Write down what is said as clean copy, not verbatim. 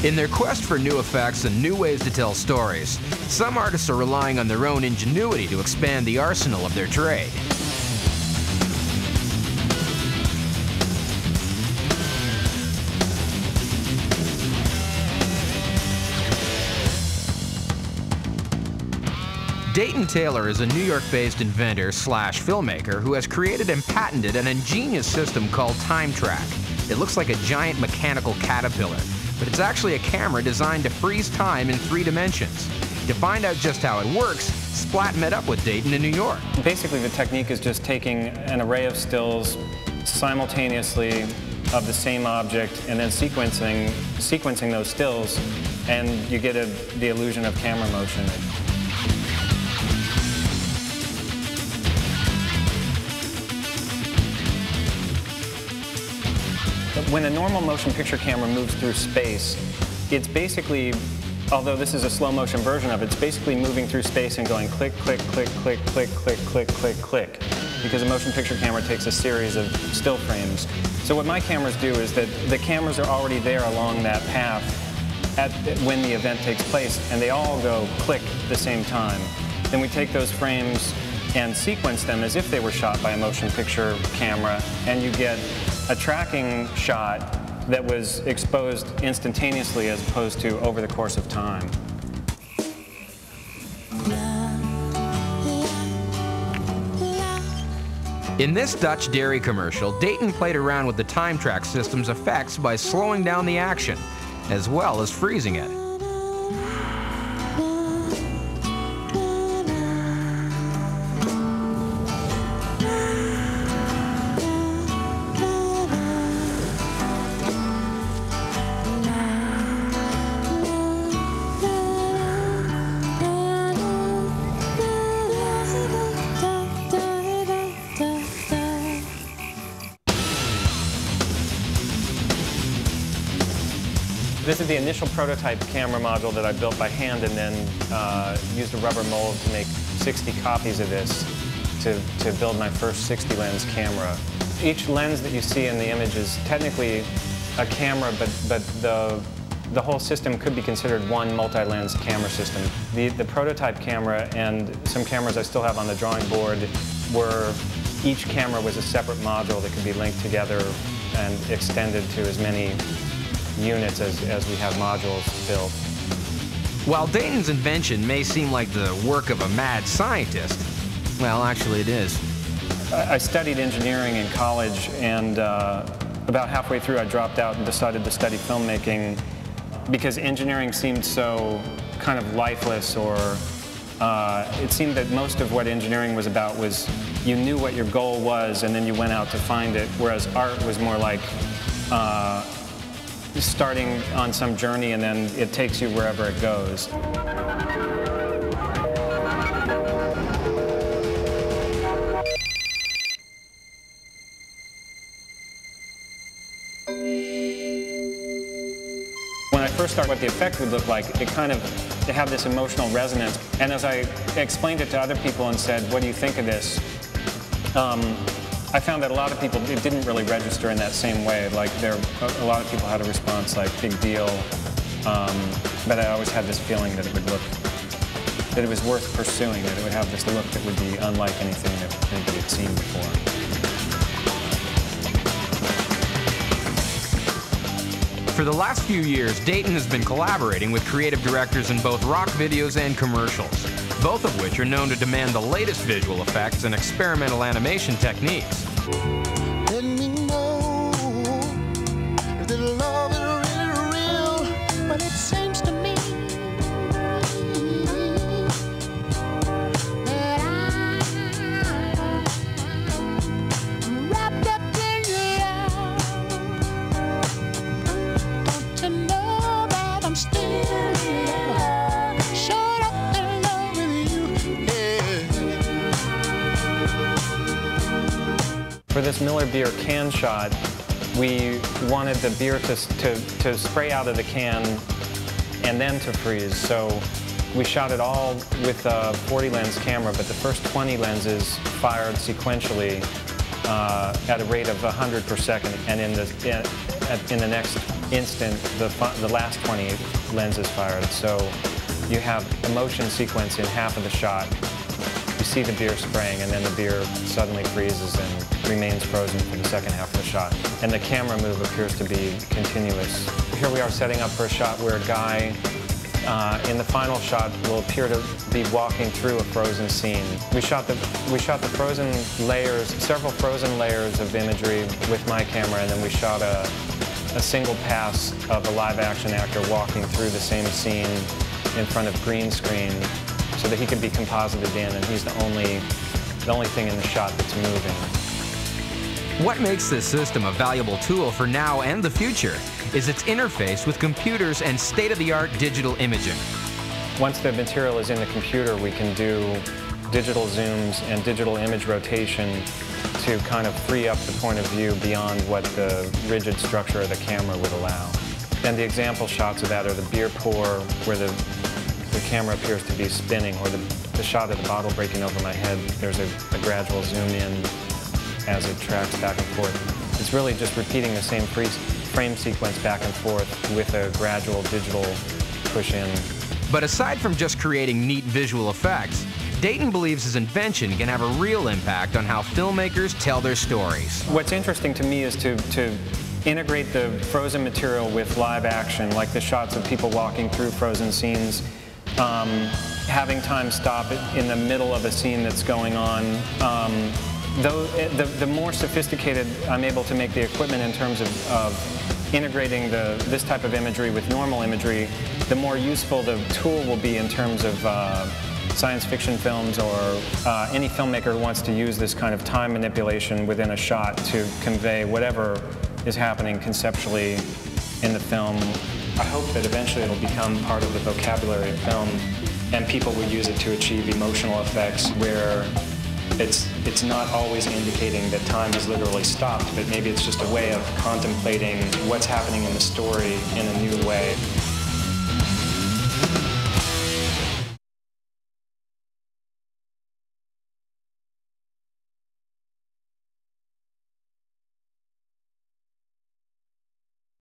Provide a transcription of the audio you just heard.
In their quest for new effects and new ways to tell stories, some artists are relying on their own ingenuity to expand the arsenal of their trade. Dayton Taylor is a New York-based inventor slash filmmaker who has created and patented an ingenious system called Timetrack. It looks like a giant mechanical caterpillar, but it's actually a camera designed to freeze time in 3 dimensions. To find out just how it works, Splat met up with Dayton in New York. Basically, the technique is just taking an array of stills simultaneously of the same object and then sequencing those stills, and you get the illusion of camera motion. When a normal motion picture camera moves through space, it's basically, although this is a slow motion version of it, it's basically moving through space and going click, click, click, click, click, click, click, click, click, because a motion picture camera takes a series of still frames. So what my cameras do is that the cameras are already there along that path when the event takes place, and they all go click at the same time. Then we take those frames and sequence them as if they were shot by a motion picture camera, and you get a tracking shot that was exposed instantaneously as opposed to over the course of time. In this Dutch dairy commercial, Dayton played around with the Timetrack system's effects by slowing down the action, as well as freezing it. This is the initial prototype camera module that I built by hand and then used a rubber mold to make 60 copies of this to build my first 60 lens camera. Each lens that you see in the image is technically a camera, but the whole system could be considered one multi-lens camera system. The prototype camera and some cameras I still have on the drawing board were, each camera was a separate module that could be linked together and extended to as many units as we have modules built. While Dayton's invention may seem like the work of a mad scientist, well, actually it is. I studied engineering in college, and about halfway through I dropped out and decided to study filmmaking because engineering seemed so kind of lifeless, or it seemed that most of what engineering was about was you knew what your goal was and then you went out to find it, whereas art was more like starting on some journey and then it takes you wherever it goes. When I first started, what the effect would look like, it had this emotional resonance. And as I explained it to other people and said, what do you think of this? I found that a lot of people, it didn't really register in that same way. Like a lot of people had a response like, big deal. But I always had this feeling that it was worth pursuing, that it would have this look that would be unlike anything that anybody had seen before. For the last few years, Dayton has been collaborating with creative directors in both rock videos and commercials, both of which are known to demand the latest visual effects and experimental animation techniques. Let me know if the love is really real, but it seems to me that I'm wrapped up in love. Don't you know that I'm still showed up in love with you? Yeah. For this Miller beer can shot, we wanted the beer to spray out of the can and then to freeze. So we shot it all with a 40 lens camera, but the first 20 lenses fired sequentially at a rate of 100 per second. And in the next instant, the last 20 lenses fired. So you have a motion sequence in half of the shot. You see the beer spraying, and then the beer suddenly freezes and remains frozen for the second half of the shot. And the camera move appears to be continuous. Here we are setting up for a shot where a guy in the final shot will appear to be walking through a frozen scene. We shot the frozen layers, several frozen layers of imagery with my camera, and then we shot a single pass of a live-action actor walking through the same scene in front of green screen so that he could be composited in, and he's the only thing in the shot that's moving. What makes this system a valuable tool for now and the future is its interface with computers and state-of-the-art digital imaging. Once the material is in the computer, we can do digital zooms and digital image rotation to kind of free up the point of view beyond what the rigid structure of the camera would allow. And the example shots of that are the beer pour, where the camera appears to be spinning, or the shot of the bottle breaking over my head. There's a gradual zoom in as it tracks back and forth. It's really just repeating the same frame sequence back and forth with a gradual digital push in. But aside from just creating neat visual effects, Dayton believes his invention can have a real impact on how filmmakers tell their stories. What's interesting to me is to integrate the frozen material with live action, like the shots of people walking through frozen scenes, having time stop in the middle of a scene that's going on. The more sophisticated I'm able to make the equipment in terms of integrating this type of imagery with normal imagery, the more useful the tool will be in terms of science fiction films or any filmmaker who wants to use this kind of time manipulation within a shot to convey whatever is happening conceptually in the film. I hope that eventually it'll become part of the vocabulary of film, and people will use it to achieve emotional effects where it's not always indicating that time has literally stopped, but maybe it's just a way of contemplating what's happening in the story in a new way.